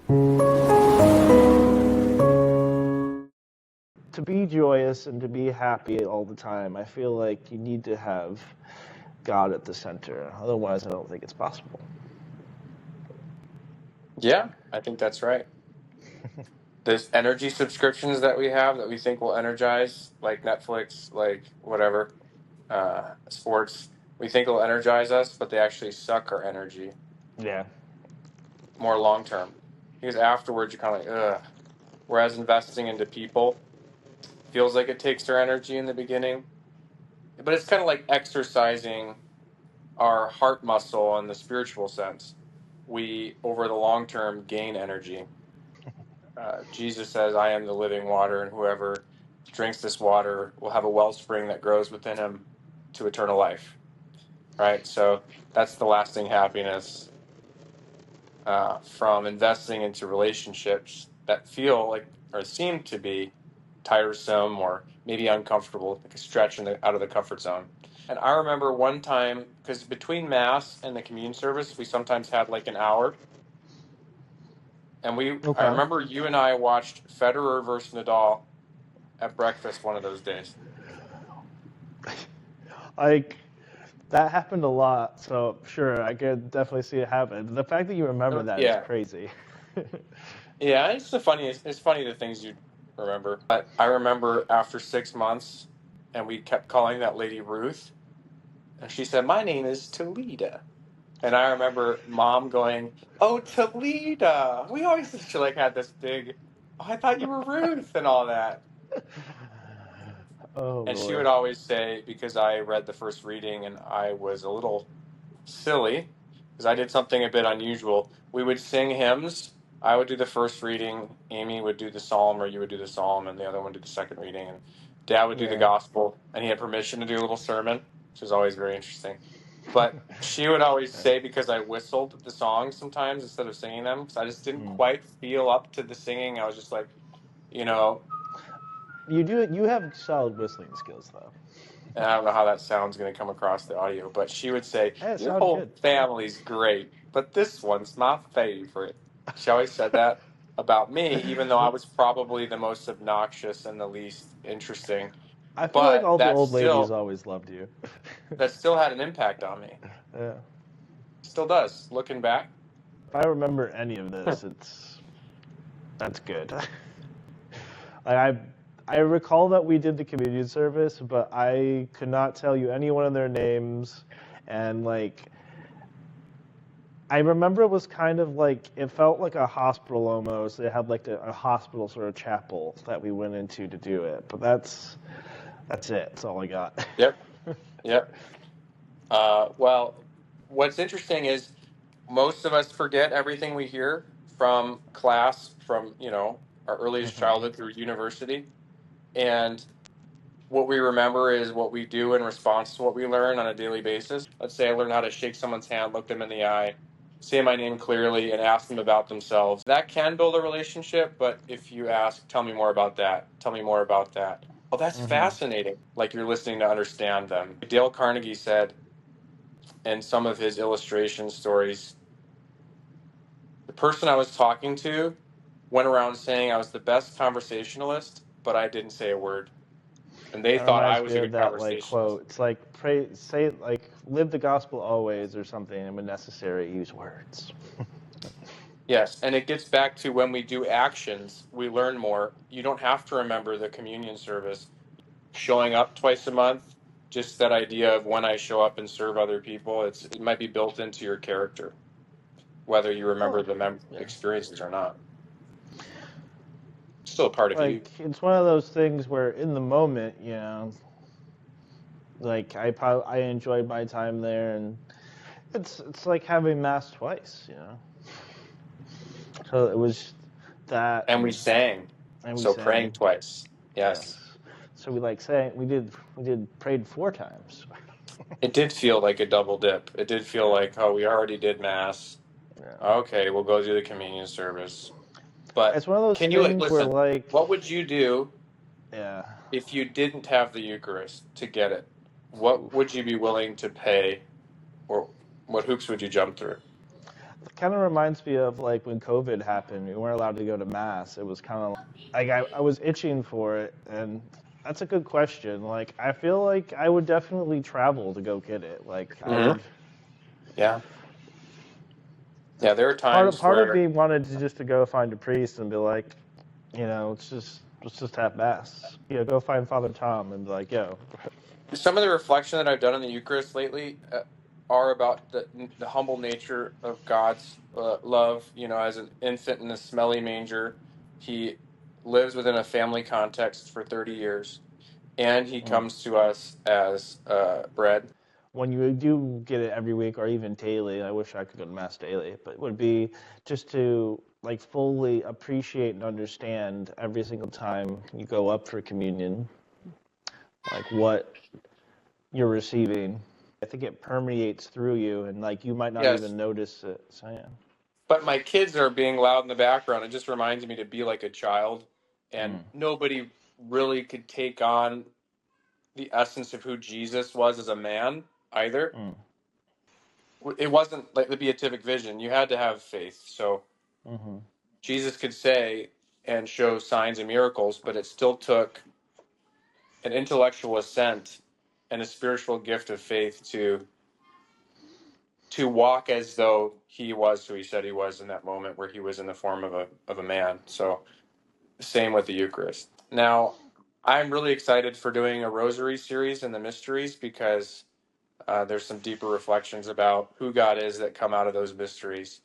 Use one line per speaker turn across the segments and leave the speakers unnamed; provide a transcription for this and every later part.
To be joyous and to be happy all the time, I feel like you need to have God at the center. Otherwise, I don't think it's possible.
Yeah, I think that's right. There's energy subscriptions that we have that we think will energize, like Netflix, like whatever, sports. We think will energize us, but they actually suck our energy
Yeah.
more long term. Because afterwards, you're kind of like, ugh. Whereas investing into people feels like it takes their energy in the beginning. But it's kind of like exercising our heart muscle in the spiritual sense. We, over the long term, gain energy. Jesus says, I am the living water, and whoever drinks this water will have a wellspring that grows within him to eternal life. Right? So that's the lasting happiness from investing into relationships that feel like or seem to be tiresome or maybe uncomfortable, like a stretch out of the comfort zone. And I remember one time, because between Mass and the communion service, we sometimes had like an hour. And I
Okay.
remember you and I watched Federer versus Nadal at breakfast one of those days.
Like, that happened a lot, so sure, I could definitely see it happen. The fact that you remember that is
Yeah,
crazy.
yeah. It's the funniest. It's funny the things you remember. But I remember after 6 months, and we kept calling that lady Ruth, and she said, "My name is Talita." And I remember Mom going, "Oh, Talita." We always she like had this big. Oh, I thought you were Ruth and all that.
Oh,
And she
boy.
would always say, because I read the first reading and I was a little silly, because I did something a bit unusual. We would sing hymns. I would do the first reading, Amy would do the psalm, or you would do the psalm, and the other one would do the second reading. And Dad would do the
Yeah.
gospel, and he had permission to do a little sermon, which was always very interesting. But she would always say, because I whistled the songs sometimes instead of singing them, because I just didn't quite feel up to the singing. I was just like, you know,
You have solid whistling skills, though.
and I don't know how that sound's going to come across the audio, but she would say,
Hey, it
"Your
sounded
whole
good.
family's great, but this one's my favorite." She always said that about me, even though I was probably the most obnoxious and the least interesting.
I feel like
But
all the old ladies always loved you.
that still had an impact on me.
Yeah.
Still does, looking back.
If I remember any of this, that's good. I I recall that we did the communion service, but I could not tell you any one of their names, and like I remember it was kind of like it felt like a hospital almost. It had like a hospital sort of chapel that we went into to do it, but that's it. That's all I got.
Yep, yep. Well, what's interesting is most of us forget everything we hear from class, from our earliest childhood through university, and what we remember is what we do in response to what we learn on a daily basis. Let's say I learn how to shake someone's hand, look them in the eye, say my name clearly, and ask them about themselves. That can build a relationship, but if you ask, tell me more about that, tell me more about that. Oh, that's fascinating. Like you're listening to understand them. Dale Carnegie said in some of his illustration stories, the person I was talking to went around saying I was the best conversationalist, but I didn't say a word. And they
That
thought I
reminds
was
me
a
of
good
that like
conversationalist.
quote. It's like say like live the gospel always or something, and when necessary, use words.
Yes, and it gets back to when we do actions, we learn more. You don't have to remember the communion service. Showing up twice a month, just that idea of when I show up and serve other people, it might be built into your character, whether you remember the experiences or not. It's still a part of you.
Like it's one of those things where in the moment, like I enjoyed my time there, and it's like having mass twice. So it was that,
And we sang,
and we
so praying
sang.
twice. Yes.
Yes. So we like sang. We did prayed 4 times.
It did feel like a double dip. It did feel like, oh, we already did Mass.
Yeah.
Okay, we'll go do the communion service. But
It's one of those
can you
things where
listen?
like,
What would you do
yeah.
if you didn't have the Eucharist to get it? What
Oof.
would you be willing to pay, or what hoops would you jump through?
It kind of reminds me of like when COVID happened, we weren't allowed to go to mass. It was kind of like I was itching for it, and that's a good question. Like I feel like I would definitely travel to go get it. Like I
Hmm.
would.
Yeah. Yeah, there are
Part of
times
part of
where
me wanted to just to go find a priest and be like, let's just have mass. Go find Father Tom and be like, yo.
some of the reflection that I've done in the Eucharist lately are about the humble nature of God's love. You know, as an infant in a smelly manger, he lives within a family context for 30 years, and he
Mm.
comes to us as bread.
When you do get it every week or even daily, I wish I could go to mass daily, but it would be just to like fully appreciate and understand every single time you go up for communion, like what you're receiving. I think it permeates through you and like you might not
Yes,
even notice it. So yeah.
but my kids are being loud in the background. It just reminds me to be like a child, and
Mm,
nobody really could take on the essence of who Jesus was as a man either.
mm,
It wasn't like the beatific vision. You had to have faith. So
mm-hmm.
Jesus could say and show signs and miracles, but it still took an intellectual assent and a spiritual gift of faith to walk as though he was who he said he was in that moment where he was in the form of a man. So same with the Eucharist. Now, I'm really excited for doing a Rosary series in the mysteries because there's some deeper reflections about who God is that come out of those mysteries.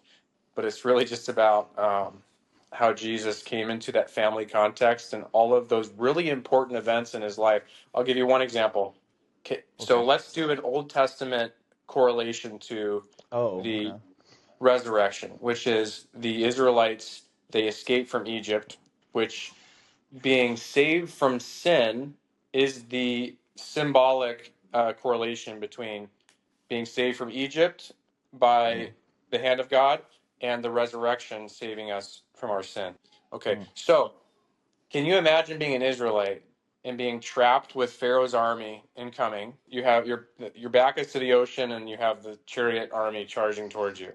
But it's really just about how Jesus came into that family context and all of those really important events in his life. I'll give you one example. Okay,
Okay.
so let's do an Old Testament correlation to
Oh,
the
okay.
resurrection, which is the Israelites, they escaped from Egypt, which being saved from sin is the symbolic correlation between being saved from Egypt
Mm,
by the hand of God and the resurrection saving us from our sin. Okay,
mm.
so can you imagine being an Israelite and being trapped with Pharaoh's army incoming? You have your back is to the ocean and you have the chariot army charging towards you.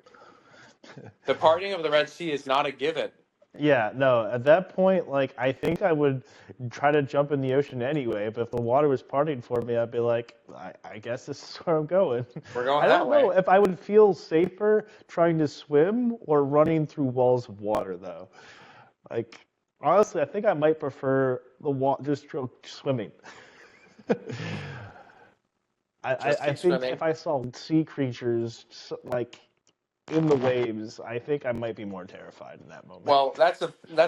The parting of the Red Sea is not a given.
Yeah, no, at that point, like, I think I would try to jump in the ocean anyway, but if the water was parting for me, I'd be like, I guess this is where I'm going.
We're going
I
that
don't know
way.
if I would feel safer trying to swim or running through walls of water, though. Like, honestly, I think I might prefer the just swimming. I,
Just
I, I
keep
think
swimming.
if I saw sea creatures like in the waves, I think I might be more terrified in that moment.
Well, that's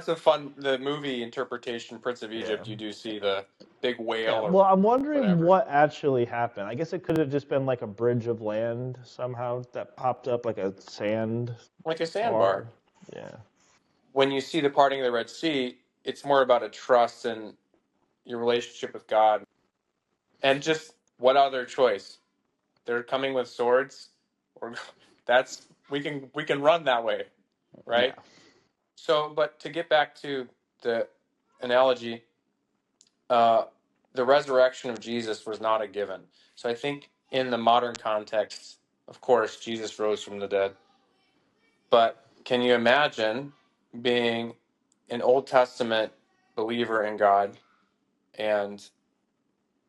a fun the movie interpretation Prince of
Yeah.
Egypt. You do see the big whale
Yeah,
or
well, I'm wondering
whatever,
what actually happened. I guess it could have just been like a bridge of land somehow that popped up like a sand
like a
bar.
sandbar.
Yeah.
When you see the parting of the Red Sea, it's more about a trust in your relationship with God, and just what other choice? They're coming with swords, or that's we can run that way,
Yeah.
right? So, but to get back to the analogy, uh, the resurrection of Jesus was not a given. So I think in the modern context, of course, Jesus rose from the dead. But can you imagine being an Old Testament believer in God and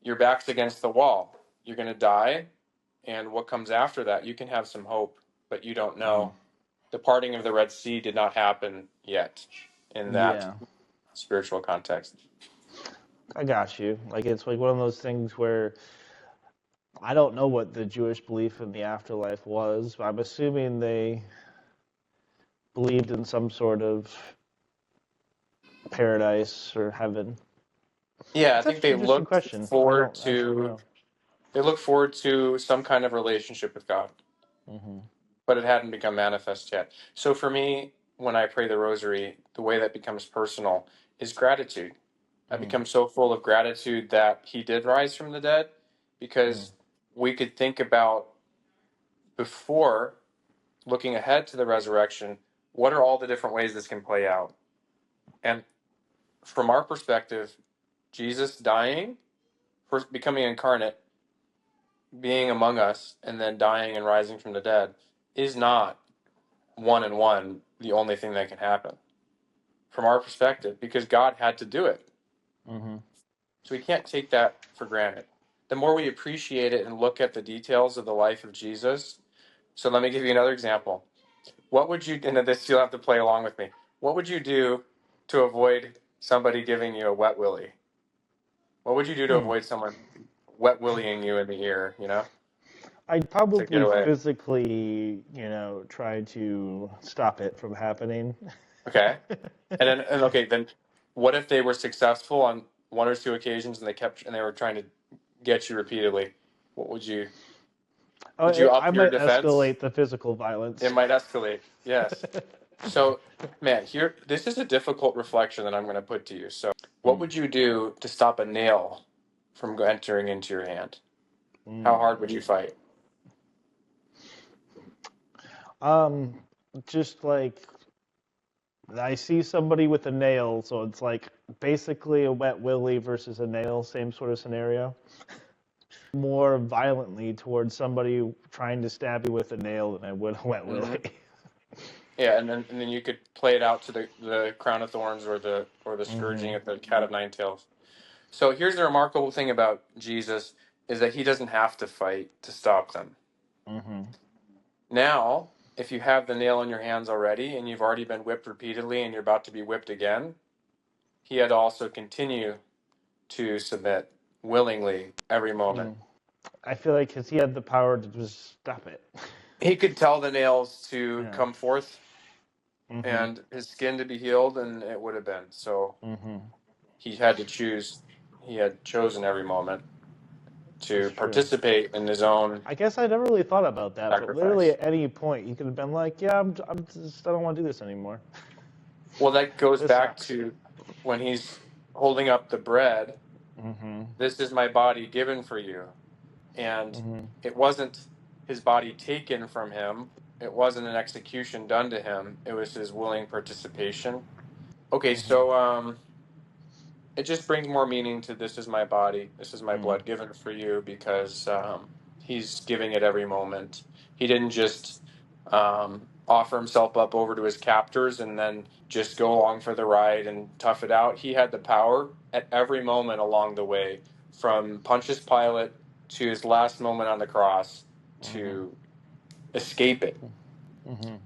your back's against the wall? You're going to die. And what comes after that? You can have some hope, but you don't
Mm.
know. The parting of the Red Sea did not happen yet in that
Yeah.
spiritual context.
I got you. Like it's like one of those things where I don't know what the Jewish belief in the afterlife was, but I'm assuming they believed in some sort of paradise or heaven.
Yeah, I
That's
think
actually
they
an interesting
looked
question. I
forward
don't actually
to
know.
they looked forward to some kind of relationship with God,
Hmm.
but it hadn't become manifest yet. So for me, when I pray the rosary, the way that becomes personal is gratitude. I
Mm.
become so full of gratitude that he did rise from the dead
Mm.
because we could think about before looking ahead to the resurrection, what are all the different ways this can play out? And from our perspective, Jesus dying, first becoming incarnate, being among us, and then dying and rising from the dead is not 1 and 1 the only thing that can happen from our perspective, because God had to do it.
Mm-hmm.
So we can't take that for granted. The more we appreciate it and look at the details of the life of Jesus. So let me give you another example. What would you, and this you'll have to play along with me. What would you do to avoid somebody giving you a wet willy? What would you do to avoid someone wet willying you in the ear,
I'd
to get
probably
away?
physically, try to stop it from happening.
Okay. Then what if they were successful on one or two occasions and they were trying to get you repeatedly? What would you Would you
I
up your
might
defense?
escalate the physical violence.
It might escalate. Yes. So, man, this is a difficult reflection that I'm going to put to you. So, what would you do to stop a nail from entering into your hand? How hard would you fight?
Just like I see somebody with a nail, so it's like basically a wet willy versus a nail, same sort of scenario. More violently towards somebody trying to stab you with a nail than I would a wet willy.
Yeah, and then you could play it out to the crown of thorns or the scourging of the cat of nine tails. So here's the remarkable thing about Jesus is that he doesn't have to fight to stop them. Now, if you have the nail in your hands already and you've already been whipped repeatedly and you're about to be whipped again, he had to also continue to submit willingly every moment.
I feel like because he had the power to just stop it.
He could tell the nails to
Yeah.
come forth and his skin to be healed, and it would have been. So he had to choose. He had chosen every moment to participate in his own
I guess I never really thought about that, but literally
sacrifice.
at any point you could have been like, "Yeah, I don't want to do this anymore."
Well, that goes
This
back
sucks.
to when he's holding up the bread. This is my body given for you. And it wasn't his body taken from him. It wasn't an execution done to him. It was his willing participation. Okay, so it just brings more meaning to this is my body, this is my blood given for you, because he's giving it every moment. He didn't just offer himself up over to his captors and then just go along for the ride and tough it out. He had the power at every moment along the way, from Pontius Pilate to his last moment on the cross, to escape it.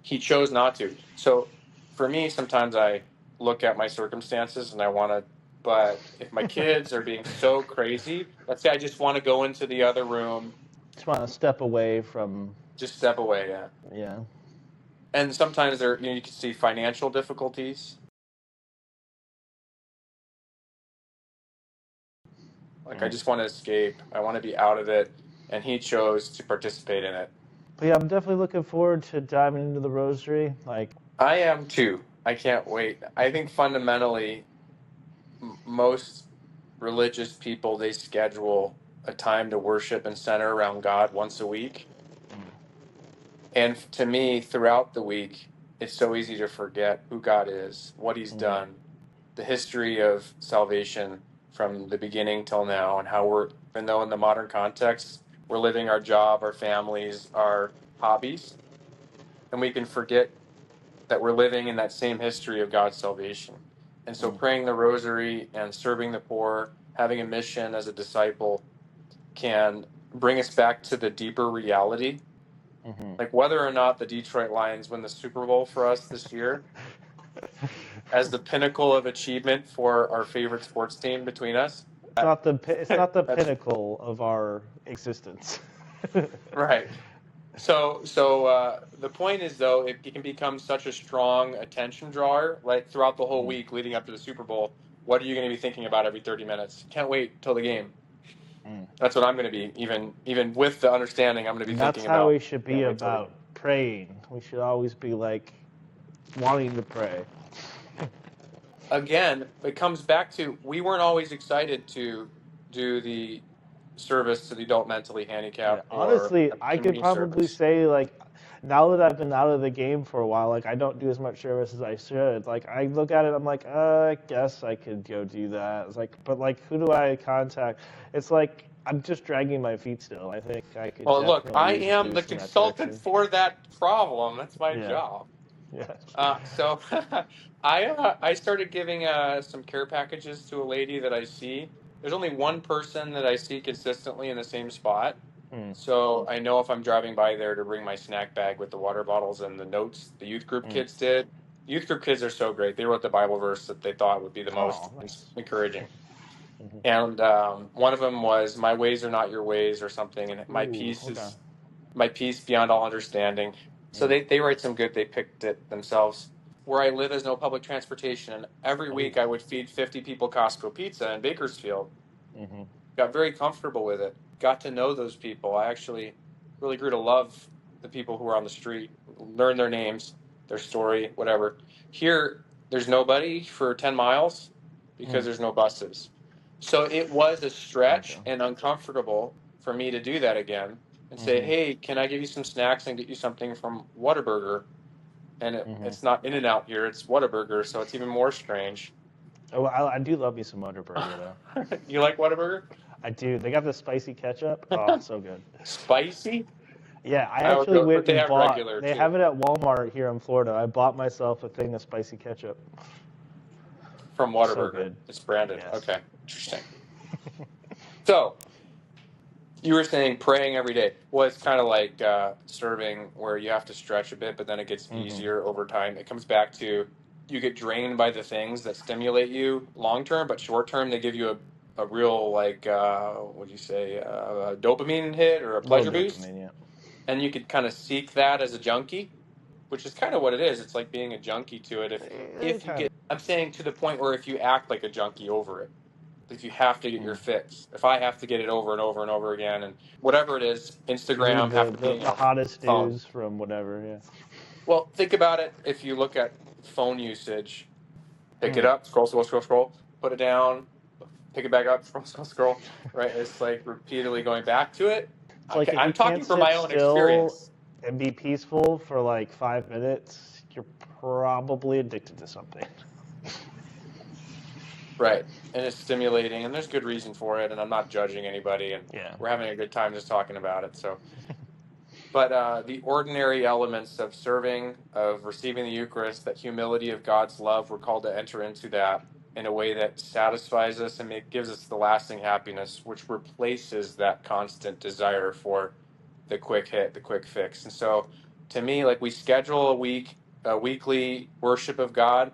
He chose not to. So for me, sometimes I look at my circumstances and I want to, but if my kids are being so crazy, let's say I just want to go into the other room,
Just want to step away from.
just step away. Yeah.
Yeah.
And sometimes you can see financial difficulties. Like, I just want to escape. I want to be out of it. And he chose to participate in it.
But yeah, I'm definitely looking forward to diving into the Rosary. Like,
I am too. I can't wait. I think fundamentally, most religious people, they schedule a time to worship and center around God once a week. And to me, throughout the week, it's so easy to forget who God is, what he's done, the history of salvation from the beginning till now, and how even though in the modern context, we're living our job, our families, our hobbies, and we can forget that we're living in that same history of God's salvation. And so praying the rosary and serving the poor, having a mission as a disciple, can bring us back to the deeper reality. Like whether or not the Detroit Lions win the Super Bowl for us this year, as the pinnacle of achievement for our favorite sports team between us.
it's not the pinnacle of our existence.
Right. So the point is, though, it can become such a strong attention drawer, like throughout the whole week leading up to the Super Bowl. What are you going to be thinking about every 30 minutes? Can't wait till the game. That's what I'm going to be, even with the understanding I'm going to be
That's
thinking
how
about.
we should be about praying. We should always be like wanting to pray.
Again, it comes back to we weren't always excited to do the service to the adult mentally handicapped or
Honestly,
a
I could
community
probably
service.
say like now that I've been out of the game for a while, like I don't do as much service as I should. Like I look at it, I'm like, I guess I could go do that. It's like, but like, who do I contact? It's like I'm just dragging my feet still. I think I could
Well, look,
definitely
I
use a
am the
boost in that
consultant
direction.
for that problem. That's my
Yeah.
job. So I started giving some care packages to a lady that I see. There's only one person that I see consistently in the same spot.
Mm,
So I know if I'm driving by there to bring my snack bag with the water bottles and the notes the youth group
mm.
kids did. Youth group kids are so great. They wrote the Bible verse that they thought would be the most
Oh, nice.
encouraging.
Mhm.
And one of them was, "My ways are not your ways," or something, and my
Ooh,
peace
okay.
is my peace beyond all understanding. So
Mm.
they write some good. They picked it themselves. Where I live is no public transportation, and every
Oh.
week I would feed 50 people Costco pizza in Bakersfield.
Hmm.
Got very comfortable with it. Got to know those people. I actually really grew to love the people who were on the street, learn their names, their story, whatever. Here, there's nobody for 10 miles because
Mm.
there's no buses. So it was a stretch
Gotcha.
and uncomfortable for me to do that again and say,
Hmm.
"Hey, can I give you some snacks and get you something from Whataburger?" And
Hmm.
it's not In-N-Out here, it's Whataburger, so it's even more strange.
Oh, I do love me some Whataburger though.
You like Whataburger?
I do. They got the spicy ketchup. Oh, so good.
Spicy?
Yeah, I
I would
actually
go, but
went
they
and
have
bought.
regular
They
too.
have it at Walmart here in Florida. I bought myself a thing of spicy ketchup.
From
So
Whataburger.
good.
It's branded.
Yes.
Okay, interesting. So you were saying praying every day. Well, it's kind of like serving where you have to stretch a bit, but then it gets
Hmm.
easier over time. It comes back to you get drained by the things that stimulate you long term, but short term they give you a real like what do you say a dopamine hit or a
A little
pleasure boost,
dopamine, yeah.
and you could kind of seek that as a junkie, which is kind of what it is. It's like being a junkie to it. If you
Kind
get,
of.
I'm saying to the point where if you act like a junkie over it, if you have to get your
Mm.
fix, if I have to get it over and over and over again, and whatever it is,
Read
Instagram have
the,
to be
the,
in
the
your
hottest
phone.
news from whatever, yeah.
Well, think about it. If you look at phone usage, pick it
Mm.
up, scroll, scroll, scroll, scroll, put it down, pick it back up, scroll, scroll, scroll. Right? It's like repeatedly going back to it.
It's like if
I'm
you can't
talking from
sit
my own
still
experience.
and be peaceful for like 5 minutes, you're probably addicted to something.
Right. And it's stimulating, and there's good reason for it, and I'm not judging anybody, and
Yeah.
we're having a good time just talking about it. So, but the ordinary elements of serving, of receiving the Eucharist, that humility of God's love, we're called to enter into that in a way that satisfies us and gives us the lasting happiness, which replaces that constant desire for the quick hit, the quick fix. And so, to me, like we schedule a weekly worship of God.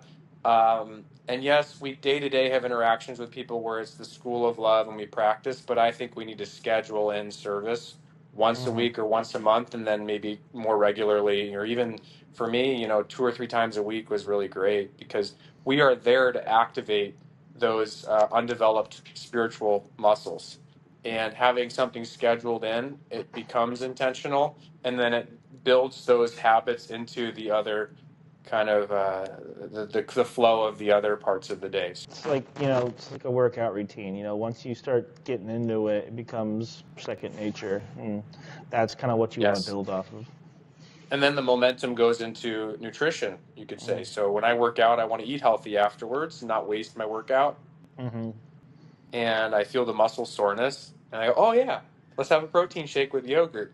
And yes, we day to day have interactions with people where it's the school of love and we practice, but I think we need to schedule in service once a
Hmm.
week or once a month, and then maybe more regularly, or even for me, 2 or 3 times a week was really great because we are there to activate those undeveloped spiritual muscles. And having something scheduled in, it becomes intentional, and then it builds those habits into the other kind of the flow of the other parts of the day.
It's like a workout routine. Once you start getting into it, it becomes second nature. And that's kind of what you want to
Yes.
build off of.
And then the momentum goes into nutrition, you could say. So when I work out, I want to eat healthy afterwards, not waste my workout.
Mm-hmm.
And I feel the muscle soreness. And I go, oh, yeah, let's have a protein shake with yogurt.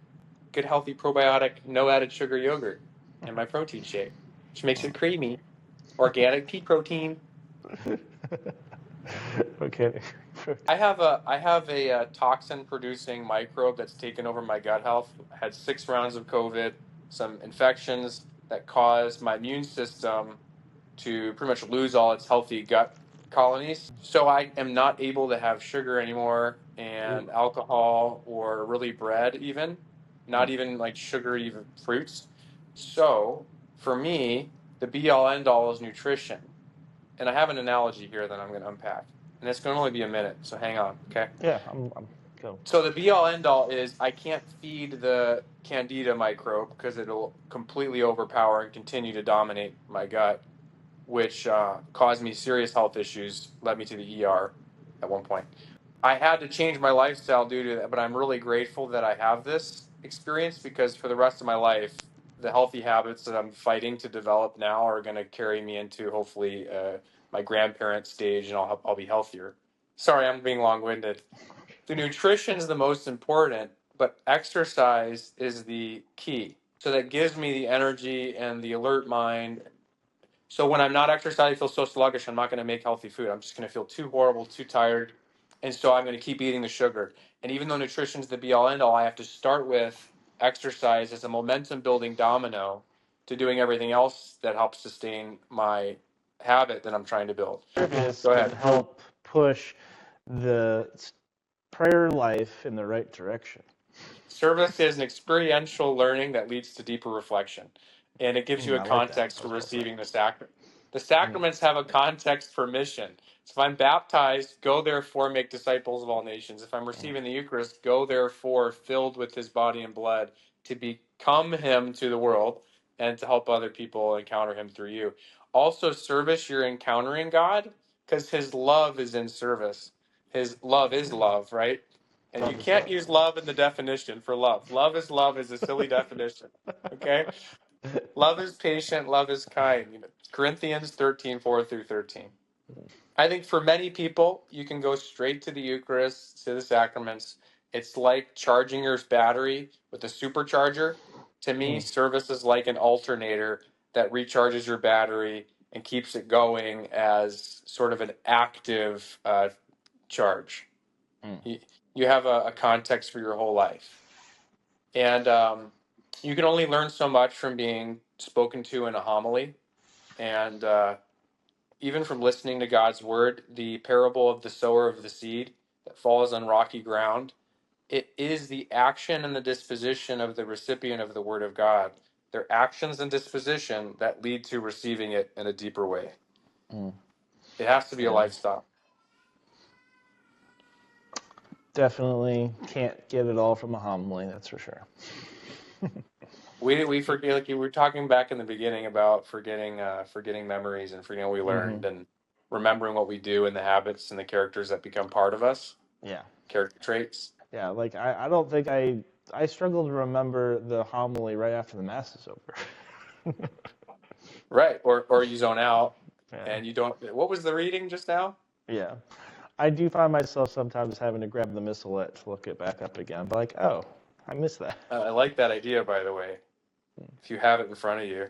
Good, healthy, probiotic, no added sugar yogurt in my protein shake, which makes it creamy. Organic pea protein.
Okay.
I have a toxin producing microbe that's taken over my gut health. I had 6 rounds of COVID, some infections that caused my immune system to pretty much lose all its healthy gut colonies. So I am not able to have sugar anymore
Ooh.
and alcohol or really bread even, not
Mm.
even like sugary fruits. So for me, the be all end all is nutrition. And I have an analogy here that I'm going to unpack. And it's going to only be a minute, so hang on, okay?
Yeah, I'm go.
So the be all end all is I can't feed the candida microbe because it'll completely overpower and continue to dominate my gut, which caused me serious health issues, led me to the ER at one point. I had to change my lifestyle due to that, but I'm really grateful that I have this experience because for the rest of my life, the healthy habits that I'm fighting to develop now are going to carry me into hopefully my grandparent stage, and I'll be healthier. Sorry, I'm being long-winded. The nutrition is the most important, but exercise is the key. So that gives me the energy and the alert mind. So when I'm not exercising, I feel so sluggish, I'm not going to make healthy food. I'm just going to feel too horrible, too tired. And so I'm going to keep eating the sugar. And even though nutrition's the be all end all, I have to start with exercise as a momentum building domino to doing everything else that helps sustain my habit that I'm trying to build.
Service
Go
can
ahead.
help push the prayer life in the right direction.
Service is an experiential learning that leads to deeper reflection, and it gives you a
I like that.
context for receiving the sacrament. The sacraments have a context for mission. So if I'm baptized, go therefore make disciples of all nations. If I'm receiving the Eucharist, go therefore filled with his body and blood to become him to the world and to help other people encounter him through you. Also, service, you're encountering God because his love is in service. His love is love, right? And you can't use love in the definition for love. Love is a silly definition. Okay? Love is patient, love is kind. Corinthians 13:4-13. I think for many people, you can go straight to the Eucharist, to the sacraments. It's like charging your battery with a supercharger. To me, service is like an alternator that recharges your battery and keeps it going as sort of an active charge. You have a context for your whole life. And you can only learn so much from being spoken to in a homily. And even from listening to God's word, the parable of the sower of the seed that falls on rocky ground, it is the action and the disposition of the recipient of the word of God, their actions and disposition that lead to receiving it in a deeper way. It has to be a lifestyle.
Definitely can't get it all from a homily, that's for sure.
We forget, like you were talking back in the beginning about forgetting memories and forgetting what we learned and remembering what we do and the habits and the characters that become part of us.
Yeah.
Character traits.
Yeah, like I don't think I struggle to remember the homily right after the mass is over.
Right. Or you zone out
Yeah.
and you don't. What was the reading just now?
Yeah. I do find myself sometimes having to grab the missalette to look it back up again. But like, oh, I missed that.
I like that idea, by the way. If you have it in front of you.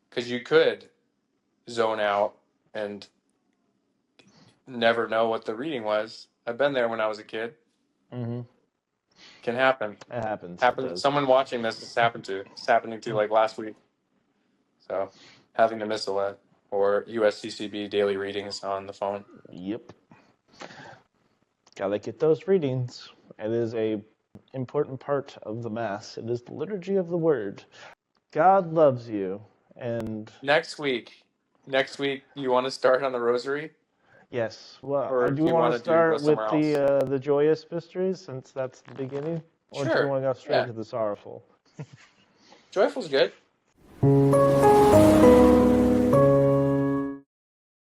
Because you could zone out and never know what the reading was. I've been there when I was a kid. Can happen.
It happens.
Someone watching this has happened to. It's happening to like last week. So having to miss a lot or USCCB daily readings on the phone.
Yep. Gotta get those readings. It is a important part of the Mass. It is the liturgy of the Word. God loves you, and
next week, you want to start on the Rosary?
Yes. Well,
or
I do want to start with
else?
the joyous mysteries, since that's the beginning. Or do you want to go straight to the sorrowful?
Joyful's good.